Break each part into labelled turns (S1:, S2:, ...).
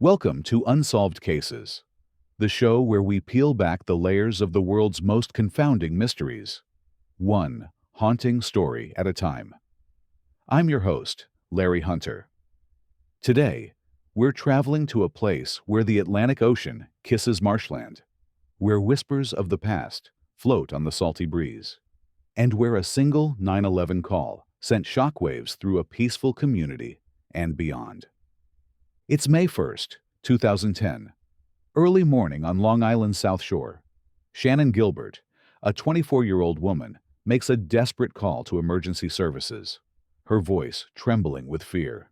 S1: Welcome to Unsolved Cases, the show where we peel back the layers of the world's most confounding mysteries, one haunting story at a time. I'm your host, Larry Hunter. Today, we're traveling to a place where the Atlantic Ocean kisses marshland, where whispers of the past float on the salty breeze, and where a single 911 call sent shockwaves through a peaceful community and beyond. It's May 1st, 2010, early morning on Long Island's South Shore. Shannan Gilbert, a 24-year-old woman, makes a desperate call to emergency services, her voice trembling with fear.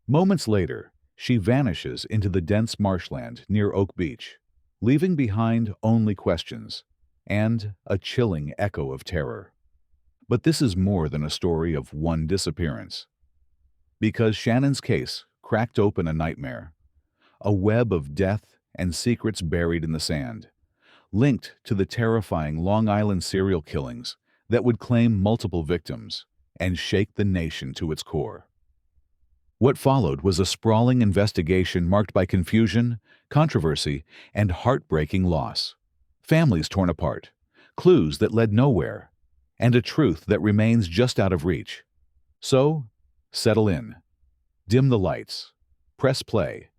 S1: Moments later, she vanishes into the dense marshland near Oak Beach, leaving behind only questions and a chilling echo of terror. But this is more than a story of one disappearance. Because Shannan's case cracked open a nightmare, a web of death and secrets buried in the sand, linked to the terrifying Long Island serial killings that would claim multiple victims and shake the nation to its core. What followed was a sprawling investigation marked by confusion, controversy, and heartbreaking loss. Families torn apart, clues that led nowhere, and a truth that remains just out of reach. So, settle in. Dim the lights. Press play.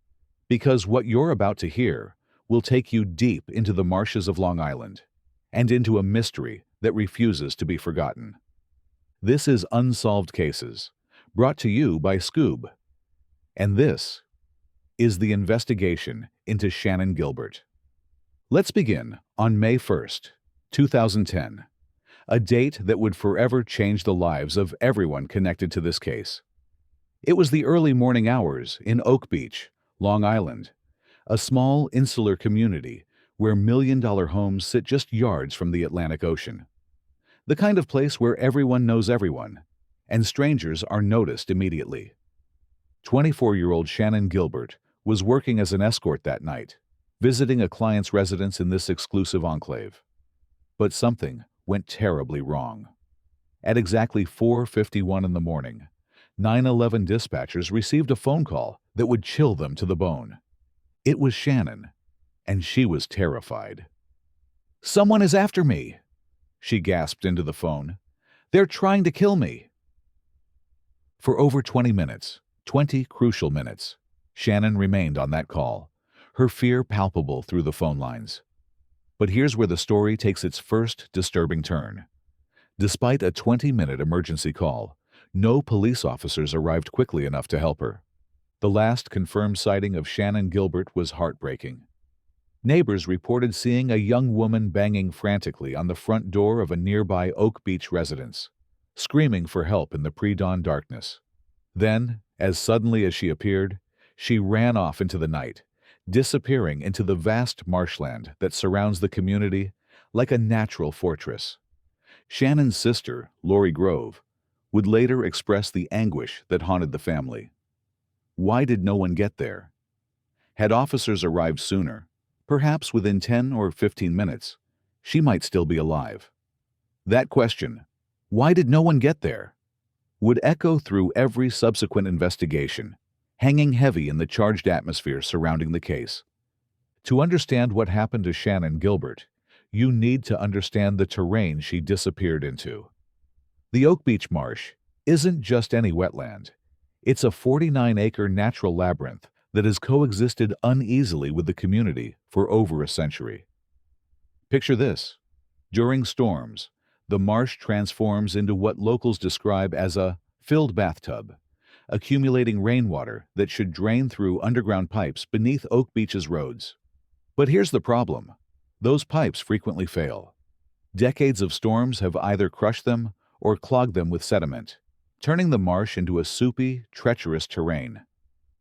S1: Because what you're about to hear will take you deep into the marshes of Long Island and into a mystery that refuses to be forgotten. This is Unsolved Cases, brought to you by Skoob. And this is the investigation into Shannan Gilbert. Let's begin on May 1st, 2010, a date that would forever change the lives of everyone connected to this case. It was the early morning hours in Oak Beach, Long Island, a small insular community where million-dollar homes sit just yards from the Atlantic Ocean. The kind of place where everyone knows everyone, and strangers are noticed immediately. 24-year-old Shannan Gilbert was working as an escort that night, visiting a client's residence in this exclusive enclave. But something went terribly wrong. At exactly 4:51 in the morning, 911 dispatchers received a phone call that would chill them to the bone. It was Shannan, and she was terrified. "Someone is after me," she gasped into the phone. "They're trying to kill me." For over 20 minutes, 20 crucial minutes, Shannan remained on that call, her fear palpable through the phone lines. But here's where the story takes its first disturbing turn. Despite a 20-minute emergency call, no police officers arrived quickly enough to help her. The last confirmed sighting of Shannan Gilbert was heartbreaking. Neighbors reported seeing a young woman banging frantically on the front door of a nearby Oak Beach residence, screaming for help in the pre-dawn darkness. Then, as suddenly as she appeared, she ran off into the night, disappearing into the vast marshland that surrounds the community like a natural fortress. Shannan's sister, Lori Grove, would later express the anguish that haunted the family. Why did no one get there? Had officers arrived sooner, perhaps within 10 or 15 minutes, she might still be alive. That question, why did no one get there, would echo through every subsequent investigation, hanging heavy in the charged atmosphere surrounding the case. To understand what happened to Shannan Gilbert, you need to understand the terrain she disappeared into. The Oak Beach Marsh isn't just any wetland. It's a 49-acre natural labyrinth that has coexisted uneasily with the community for over a century. Picture this. During storms, the marsh transforms into what locals describe as a filled bathtub, accumulating rainwater that should drain through underground pipes beneath Oak Beach's roads. But here's the problem. Those pipes frequently fail. Decades of storms have either crushed them or clogged them with sediment, turning the marsh into a soupy, treacherous terrain.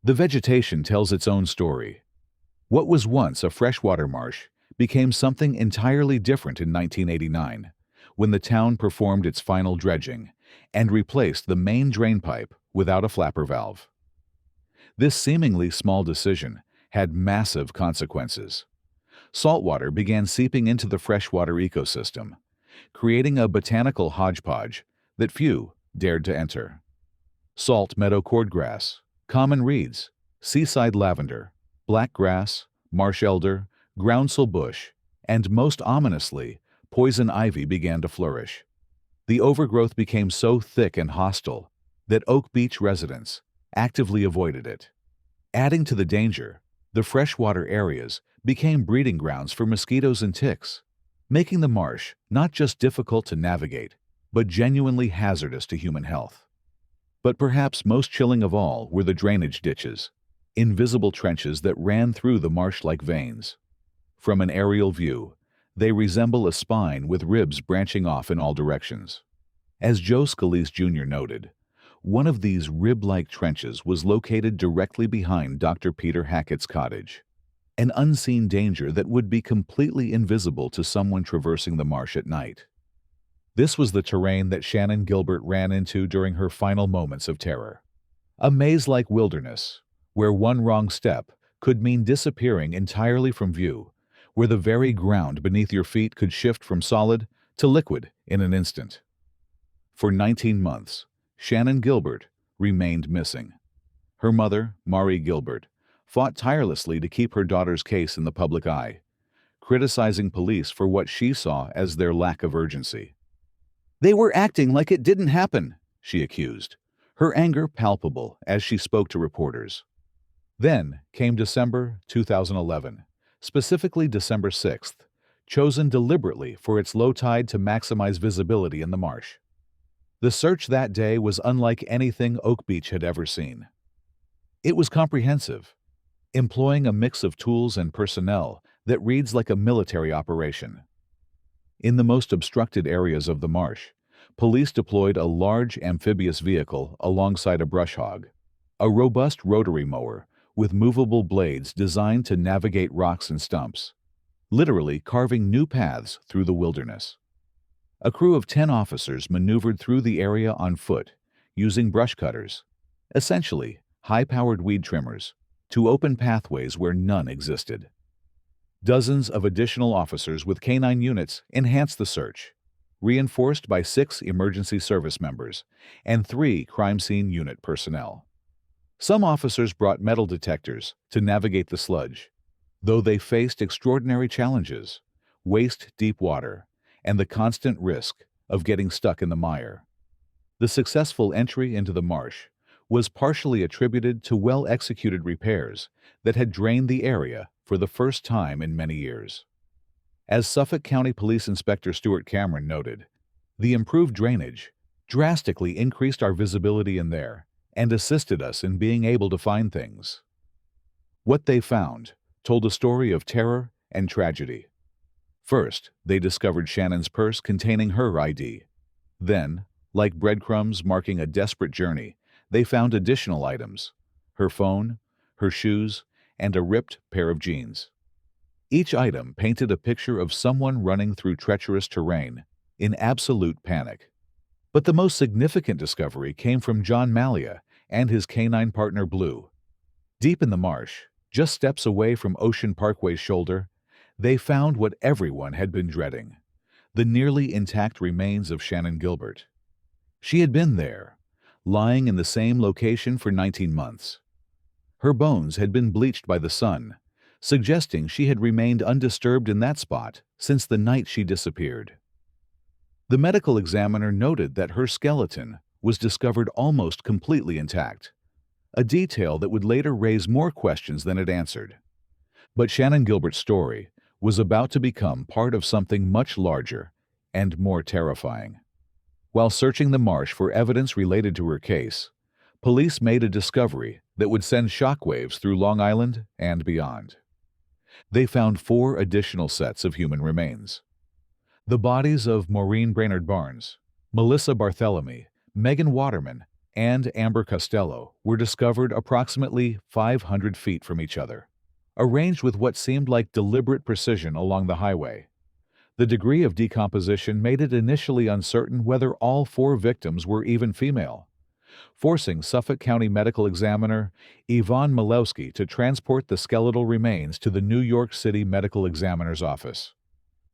S1: The vegetation tells its own story. What was once a freshwater marsh became something entirely different in 1989, when the town performed its final dredging and replaced the main drain pipe without a flapper valve. This seemingly small decision had massive consequences. Saltwater began seeping into the freshwater ecosystem, creating a botanical hodgepodge that few dared to enter. Salt meadow cordgrass, common reeds, seaside lavender, Black grass, marsh elder, groundsel bush, and most ominously, poison ivy began to flourish. The overgrowth became so thick and hostile that Oak Beach residents actively avoided it. Adding to the danger, the freshwater areas became breeding grounds for mosquitoes and ticks, making the marsh not just difficult to navigate, but genuinely hazardous to human health. But perhaps most chilling of all were the drainage ditches, invisible trenches that ran through the marsh like veins. From an aerial view, they resemble a spine with ribs branching off in all directions. As Joe Scalise Jr. noted, one of these rib-like trenches was located directly behind Dr. Peter Hackett's cottage, an unseen danger that would be completely invisible to someone traversing the marsh at night. This was the terrain that Shannan Gilbert ran into during her final moments of terror. A maze-like wilderness, where one wrong step could mean disappearing entirely from view, where the very ground beneath your feet could shift from solid to liquid in an instant. For 19 months, Shannan Gilbert remained missing. Her mother, Mari Gilbert, fought tirelessly to keep her daughter's case in the public eye, criticizing police for what she saw as their lack of urgency. "They were acting like it didn't happen," she accused, her anger palpable as she spoke to reporters. Then came December 2011, specifically December 6th, chosen deliberately for its low tide to maximize visibility in the marsh. The search that day was unlike anything Oak Beach had ever seen. It was comprehensive, employing a mix of tools and personnel that reads like a military operation. In the most obstructed areas of the marsh, police deployed a large amphibious vehicle alongside a brush hog, a robust rotary mower with movable blades designed to navigate rocks and stumps, literally carving new paths through the wilderness. A crew of 10 officers maneuvered through the area on foot, using brush cutters, essentially high-powered weed trimmers, to open pathways where none existed. Dozens of additional officers with canine units enhanced the search, reinforced by 6 emergency service members and 3 crime scene unit personnel. Some officers brought metal detectors to navigate the sludge, though they faced extraordinary challenges: waist-deep water and the constant risk of getting stuck in the mire. The successful entry into the marsh was partially attributed to well-executed repairs that had drained the area for the first time in many years. As Suffolk County Police Inspector Stuart Cameron noted, the improved drainage drastically increased our visibility in there and assisted us in being able to find things. What they found told a story of terror and tragedy. First, they discovered Shannan's purse containing her ID. Then, like breadcrumbs marking a desperate journey, they found additional items: her phone, her shoes, and a ripped pair of jeans. Each item painted a picture of someone running through treacherous terrain in absolute panic. But the most significant discovery came from John Malia and his canine partner Blue. Deep in the marsh, just steps away from Ocean Parkway's shoulder, they found what everyone had been dreading: the nearly intact remains of Shannan Gilbert. She had been there, lying in the same location for 19 months. Her bones had been bleached by the sun, suggesting she had remained undisturbed in that spot since the night she disappeared. The medical examiner noted that her skeleton was discovered almost completely intact, a detail that would later raise more questions than it answered. But Shannan Gilbert's story was about to become part of something much larger and more terrifying. While searching the marsh for evidence related to her case, police made a discovery that would send shockwaves through Long Island and beyond. They found 4 additional sets of human remains. The bodies of Maureen Brainerd Barnes, Melissa Barthelemy, Megan Waterman, and Amber Costello were discovered approximately 500 feet from each other, arranged with what seemed like deliberate precision along the highway. The degree of decomposition made it initially uncertain whether all 4 victims were even female, forcing Suffolk County Medical Examiner Yvonne Milewski to transport the skeletal remains to the New York City Medical Examiner's office.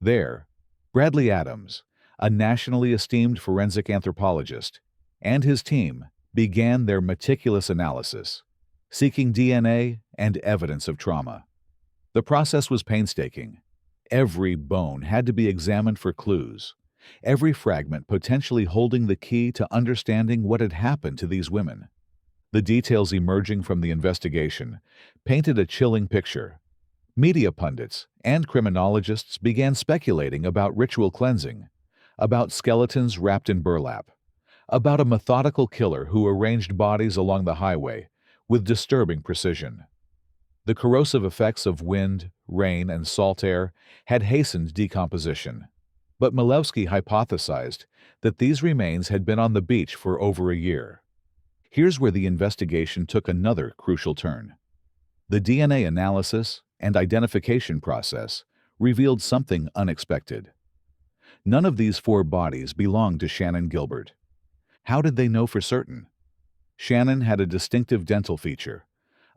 S1: There, Bradley Adams, a nationally esteemed forensic anthropologist, and his team began their meticulous analysis. seeking DNA and evidence of trauma. The process was painstaking. Every bone had to be examined for clues, every fragment potentially holding the key to understanding what had happened to these women. The details emerging from the investigation painted a chilling picture. Media pundits and criminologists began speculating about ritual cleansing, about skeletons wrapped in burlap, about a methodical killer who arranged bodies along the highway with disturbing precision. The corrosive effects of wind, rain, and salt air had hastened decomposition. But Milewski hypothesized that these remains had been on the beach for over a year. Here's where the investigation took another crucial turn. The DNA analysis and identification process revealed something unexpected. None of these 4 bodies belonged to Shannan Gilbert. How did they know for certain? Shannan had a distinctive dental feature,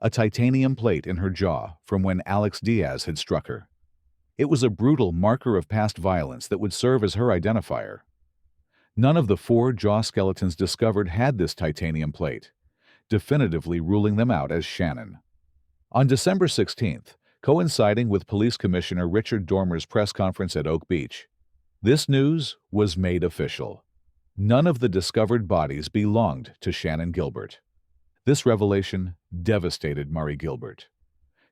S1: a titanium plate in her jaw from when Alex Diaz had struck her. It was a brutal marker of past violence that would serve as her identifier. None of the 4 jaw skeletons discovered had this titanium plate, definitively ruling them out as Shannan. On December 16th, coinciding with Police Commissioner Richard Dormer's press conference at Oak Beach, this news was made official. None of the discovered bodies belonged to Shannan Gilbert. This revelation devastated Mari Gilbert.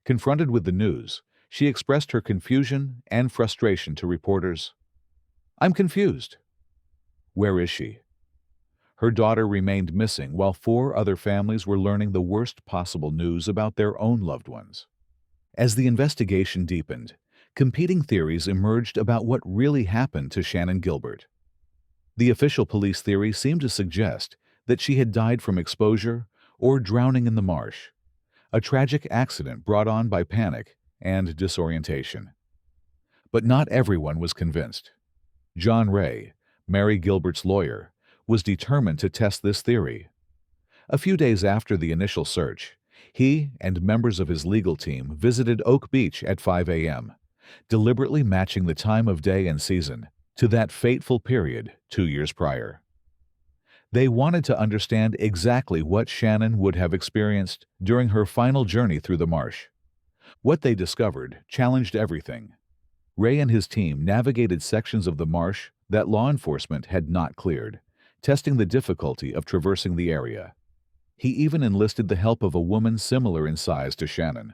S1: Confronted with the news, she expressed her confusion and frustration to reporters. "I'm confused. Where is she?" Her daughter remained missing while 4 other families were learning the worst possible news about their own loved ones. As the investigation deepened, competing theories emerged about what really happened to Shannan Gilbert. The official police theory seemed to suggest that she had died from exposure or drowning in the marsh, a tragic accident brought on by panic and disorientation. But not everyone was convinced. John Ray, Mari Gilbert's lawyer, was determined to test this theory. A few days after the initial search, he and members of his legal team visited Oak Beach at 5 a.m., deliberately matching the time of day and season to that fateful period 2 years prior. They wanted to understand exactly what Shannan would have experienced during her final journey through the marsh. What they discovered challenged everything. Ray and his team navigated sections of the marsh that law enforcement had not cleared, testing the difficulty of traversing the area. He even enlisted the help of a woman similar in size to Shannan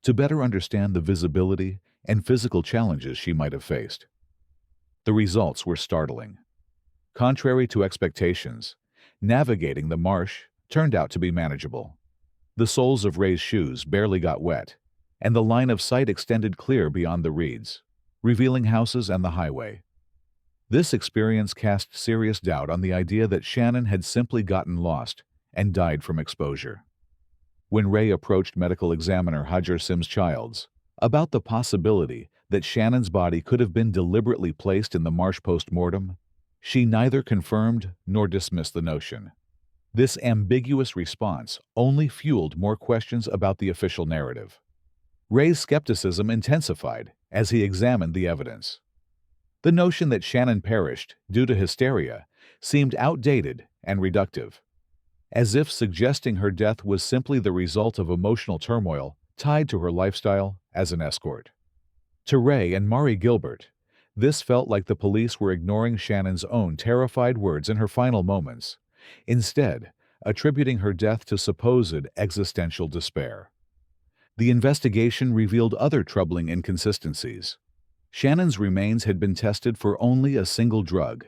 S1: to better understand the visibility and physical challenges she might have faced. The results were startling. Contrary to expectations, navigating the marsh turned out to be manageable. The soles of Ray's shoes barely got wet, and the line of sight extended clear beyond the reeds, revealing houses and the highway. This experience cast serious doubt on the idea that Shannan had simply gotten lost and died from exposure. When Ray approached medical examiner Hajar Sims-Childs about the possibility that Shannan's body could have been deliberately placed in the marsh post-mortem, she neither confirmed nor dismissed the notion. This ambiguous response only fueled more questions about the official narrative. Ray's skepticism intensified as he examined the evidence. The notion that Shannan perished due to hysteria seemed outdated and reductive, as if suggesting her death was simply the result of emotional turmoil tied to her lifestyle as an escort. To Ray and Mari Gilbert, this felt like the police were ignoring Shannan's own terrified words in her final moments, instead attributing her death to supposed existential despair. The investigation revealed other troubling inconsistencies. Shannan's remains had been tested for only a single drug,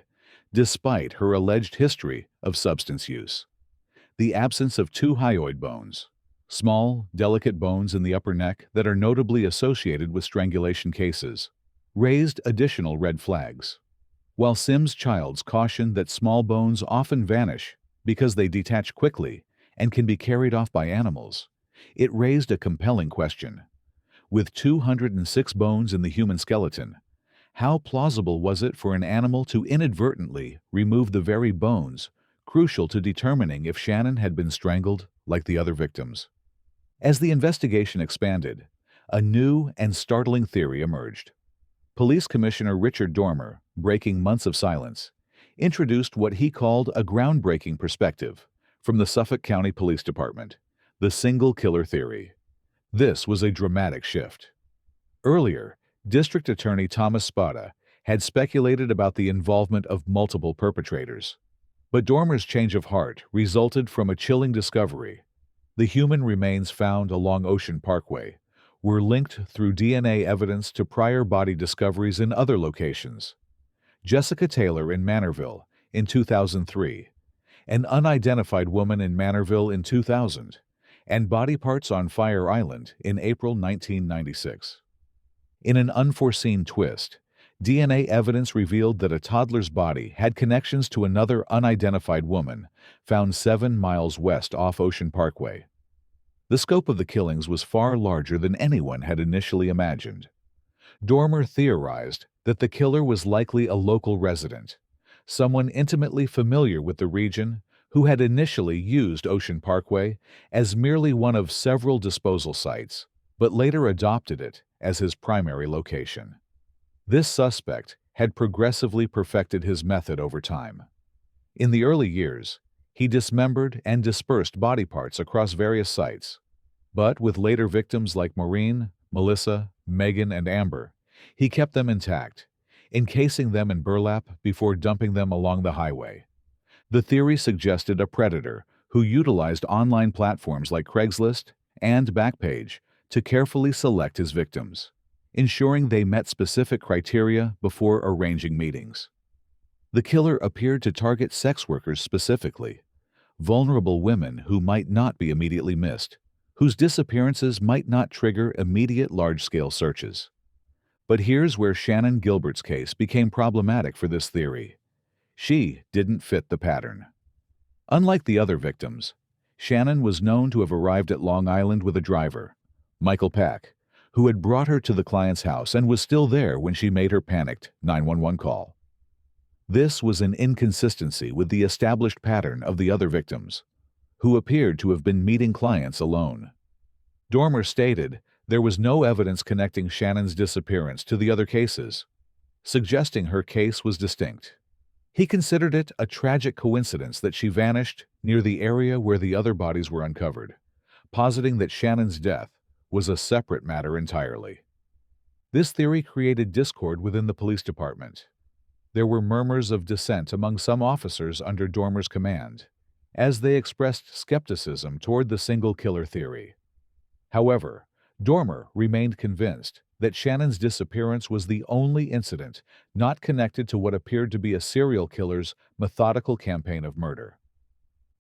S1: despite her alleged history of substance use. The absence of 2 hyoid bones, small, delicate bones in the upper neck that are notably associated with strangulation cases, raised additional red flags. While Sims-Childs cautioned that small bones often vanish because they detach quickly and can be carried off by animals, it raised a compelling question. With 206 bones in the human skeleton, how plausible was it for an animal to inadvertently remove the very bones crucial to determining if Shannan had been strangled like the other victims? As the investigation expanded, a new and startling theory emerged. Police Commissioner Richard Dormer, breaking months of silence, introduced what he called a groundbreaking perspective from the Suffolk County Police Department, the single killer theory. This was a dramatic shift. Earlier, District Attorney Thomas Spada had speculated about the involvement of multiple perpetrators. But Dormer's change of heart resulted from a chilling discovery. The human remains found along Ocean Parkway were linked through DNA evidence to prior body discoveries in other locations. Jessica Taylor in Manorville in 2003, an unidentified woman in Manorville in 2000, and body parts on Fire Island in April 1996. In an unforeseen twist, DNA evidence revealed that a toddler's body had connections to another unidentified woman found 7 miles west off Ocean Parkway. The scope of the killings was far larger than anyone had initially imagined. Dormer theorized that the killer was likely a local resident, someone intimately familiar with the region who had initially used Ocean Parkway as merely one of several disposal sites, but later adopted it as his primary location. This suspect had progressively perfected his method over time. In the early years, he dismembered and dispersed body parts across various sites. But with later victims like Maureen, Melissa, Megan, and Amber, he kept them intact, encasing them in burlap before dumping them along the highway. The theory suggested a predator who utilized online platforms like Craigslist and Backpage to carefully select his victims, ensuring they met specific criteria before arranging meetings. The killer appeared to target sex workers specifically, vulnerable women who might not be immediately missed, whose disappearances might not trigger immediate large-scale searches. But here's where Shannan Gilbert's case became problematic for this theory. She didn't fit the pattern. Unlike the other victims, Shannan was known to have arrived at Long Island with a driver, Michael Pack, who had brought her to the client's house and was still there when she made her panicked 911 call. This was an inconsistency with the established pattern of the other victims, who appeared to have been meeting clients alone. Dormer stated there was no evidence connecting Shannan's disappearance to the other cases, suggesting her case was distinct. He considered it a tragic coincidence that she vanished near the area where the other bodies were uncovered, positing that Shannan's death was a separate matter entirely. This theory created discord within the police department. There were murmurs of dissent among some officers under Dormer's command, as they expressed skepticism toward the single killer theory. However, Dormer remained convinced that Shannan's disappearance was the only incident not connected to what appeared to be a serial killer's methodical campaign of murder.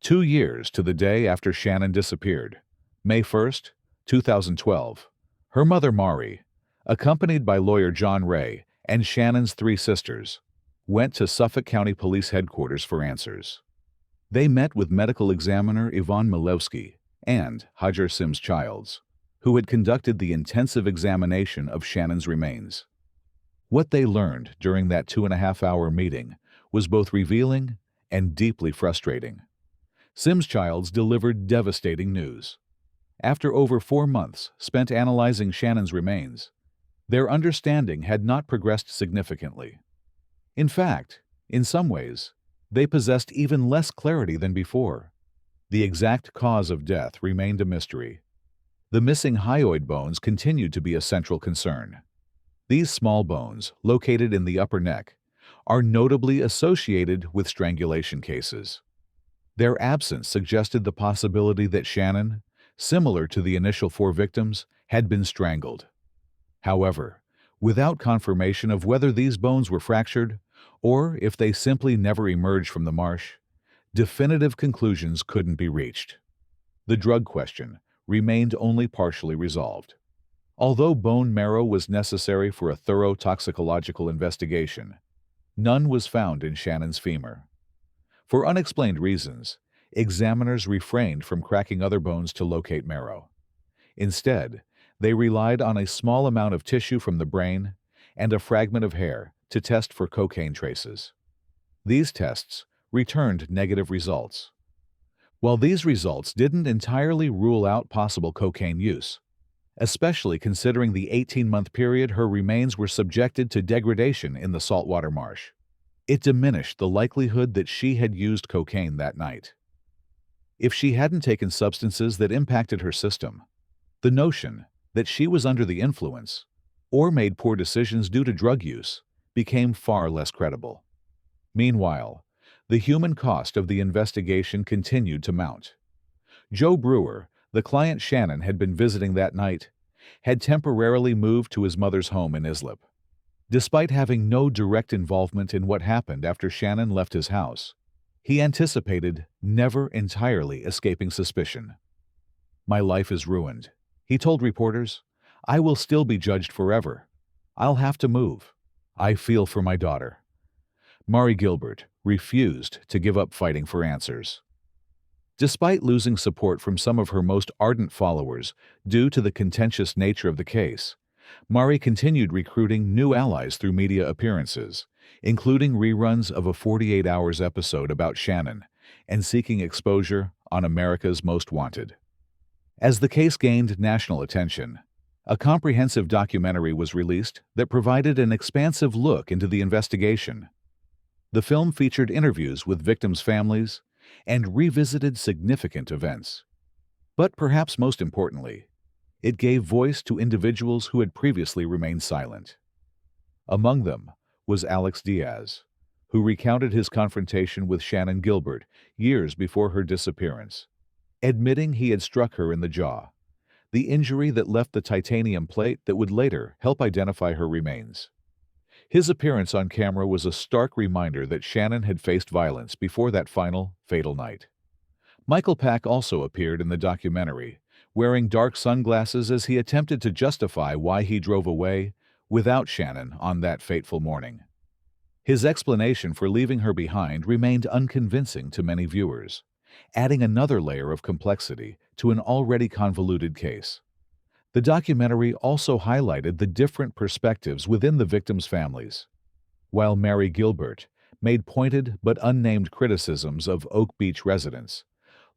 S1: 2 years to the day after Shannan disappeared, May 1st, 2012, her mother Mari, accompanied by lawyer John Ray and Shannan's 3 sisters, went to Suffolk County Police Headquarters for answers. They met with medical examiner Yvonne Milewski and Hajar Sims-Childs, who had conducted the intensive examination of Shannan's remains. What they learned during that 2.5-hour meeting was both revealing and deeply frustrating. Sims-Childs delivered devastating news. After over 4 months spent analyzing Shannan's remains, their understanding had not progressed significantly. In fact, in some ways, they possessed even less clarity than before. The exact cause of death remained a mystery. The missing hyoid bones continued to be a central concern. These small bones, located in the upper neck, are notably associated with strangulation cases. Their absence suggested the possibility that Shannan, similar to the initial 4 victims, had been strangled. However, without confirmation of whether these bones were fractured or if they simply never emerged from the marsh, definitive conclusions couldn't be reached. The drug question remained only partially resolved. Although bone marrow was necessary for a thorough toxicological investigation, none was found in Shannan's femur. For unexplained reasons, examiners refrained from cracking other bones to locate marrow. Instead, they relied on a small amount of tissue from the brain and a fragment of hair to test for cocaine traces. These tests returned negative results. While these results didn't entirely rule out possible cocaine use, especially considering the 18-month period her remains were subjected to degradation in the saltwater marsh, it diminished the likelihood that she had used cocaine that night. if she hadn't taken substances that impacted her system. The notion that she was under the influence or made poor decisions due to drug use became far less credible. Meanwhile, the human cost of the investigation continued to mount. Joe Brewer, the client Shannan had been visiting that night, had temporarily moved to his mother's home in Islip. Despite having no direct involvement in what happened after Shannan left his house, he anticipated never entirely escaping suspicion. "My life is ruined," he told reporters. "I will still be judged forever. I'll have to move. I feel for my daughter." Mari Gilbert refused to give up fighting for answers. Despite losing support from some of her most ardent followers due to the contentious nature of the case, Mari continued recruiting new allies through media appearances, including reruns of a 48 Hours episode about Shannan and seeking exposure on America's Most Wanted. As the case gained national attention, a comprehensive documentary was released that provided an expansive look into the investigation. The film featured interviews with victims' families and revisited significant events. But perhaps most importantly, it gave voice to individuals who had previously remained silent. Among them was Alex Diaz, who recounted his confrontation with Shannan Gilbert years before her disappearance, admitting he had struck her in the jaw, the injury that left the titanium plate that would later help identify her remains. His appearance on camera was a stark reminder that Shannan had faced violence before that final, fatal night. Michael Pack also appeared in the documentary, wearing dark sunglasses as he attempted to justify why he drove away without Shannan on that fateful morning. His explanation for leaving her behind remained unconvincing to many viewers, adding another layer of complexity to an already convoluted case. The documentary also highlighted the different perspectives within the victims' families. While Mari Gilbert made pointed but unnamed criticisms of Oak Beach residents,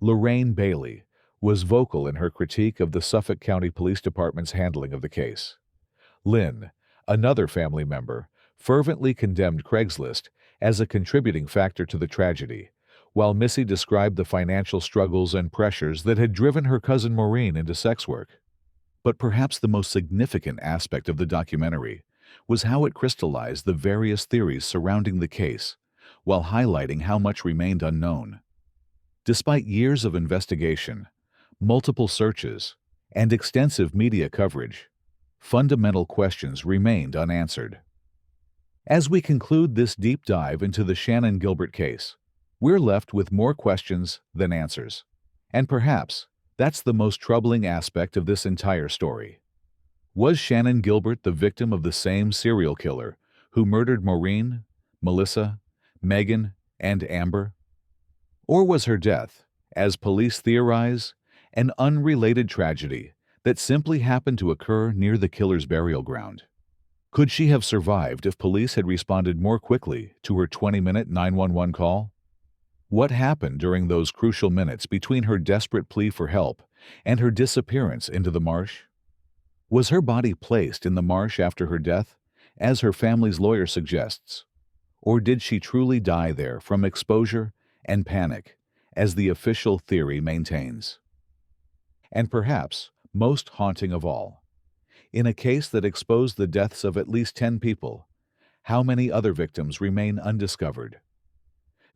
S1: Lorraine Bailey was vocal in her critique of the Suffolk County Police Department's handling of the case. Lynn, another family member, fervently condemned Craigslist as a contributing factor to the tragedy, while Missy described the financial struggles and pressures that had driven her cousin Maureen into sex work. But perhaps the most significant aspect of the documentary was how it crystallized the various theories surrounding the case, while highlighting how much remained unknown. Despite years of investigation, multiple searches, and extensive media coverage, fundamental questions remained unanswered. As we conclude this deep dive into the Shannan Gilbert case, we're left with more questions than answers. And perhaps that's the most troubling aspect of this entire story. Was Shannan Gilbert the victim of the same serial killer who murdered Maureen, Melissa, Megan, and Amber? Or was her death, as police theorize, an unrelated tragedy that simply happened to occur near the killer's burial ground? Could she have survived if police had responded more quickly to her 20-minute 911 call? What happened during those crucial minutes between her desperate plea for help and her disappearance into the marsh? Was her body placed in the marsh after her death, as her family's lawyer suggests? Or did she truly die there from exposure and panic, as the official theory maintains? And perhaps most haunting of all, in a case that exposed the deaths of at least 10 people, how many other victims remain undiscovered?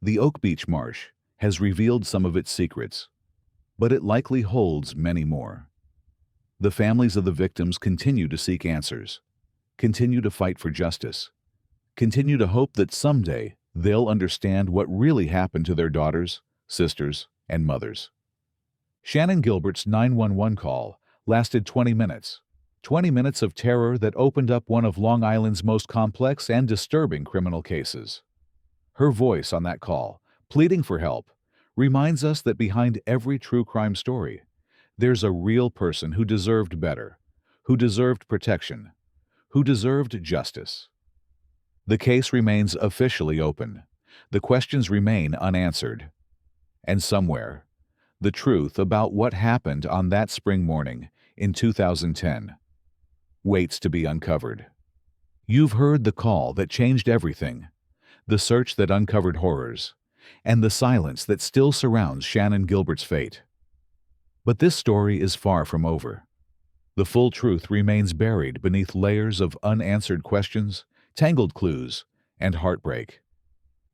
S1: The Oak Beach Marsh has revealed some of its secrets, but it likely holds many more. The families of the victims continue to seek answers, continue to fight for justice, continue to hope that someday they'll understand what really happened to their daughters, sisters, and mothers. Shannan Gilbert's 911 call lasted 20 minutes. 20 minutes of terror that opened up one of Long Island's most complex and disturbing criminal cases. Her voice on that call, pleading for help, reminds us that behind every true crime story, there's a real person who deserved better, who deserved protection, who deserved justice. The case remains officially open. The questions remain unanswered. And somewhere, the truth about what happened on that spring morning in 2010 waits to be uncovered. You've heard the call that changed everything, the search that uncovered horrors, and the silence that still surrounds Shannan Gilbert's fate. But this story is far from over. The full truth remains buried beneath layers of unanswered questions, tangled clues, and heartbreak.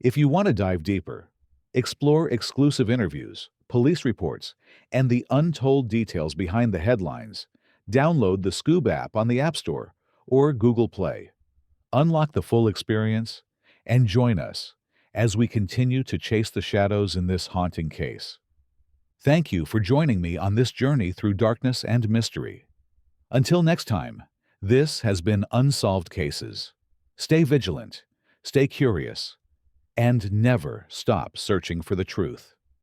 S1: If you want to dive deeper, explore exclusive interviews, police reports, and the untold details behind the headlines, download the Skoob app on the App Store or Google Play. Unlock the full experience and join us as we continue to chase the shadows in this haunting case. Thank you for joining me on this journey through darkness and mystery. Until next time, this has been Unsolved Cases. Stay vigilant, stay curious, and never stop searching for the truth.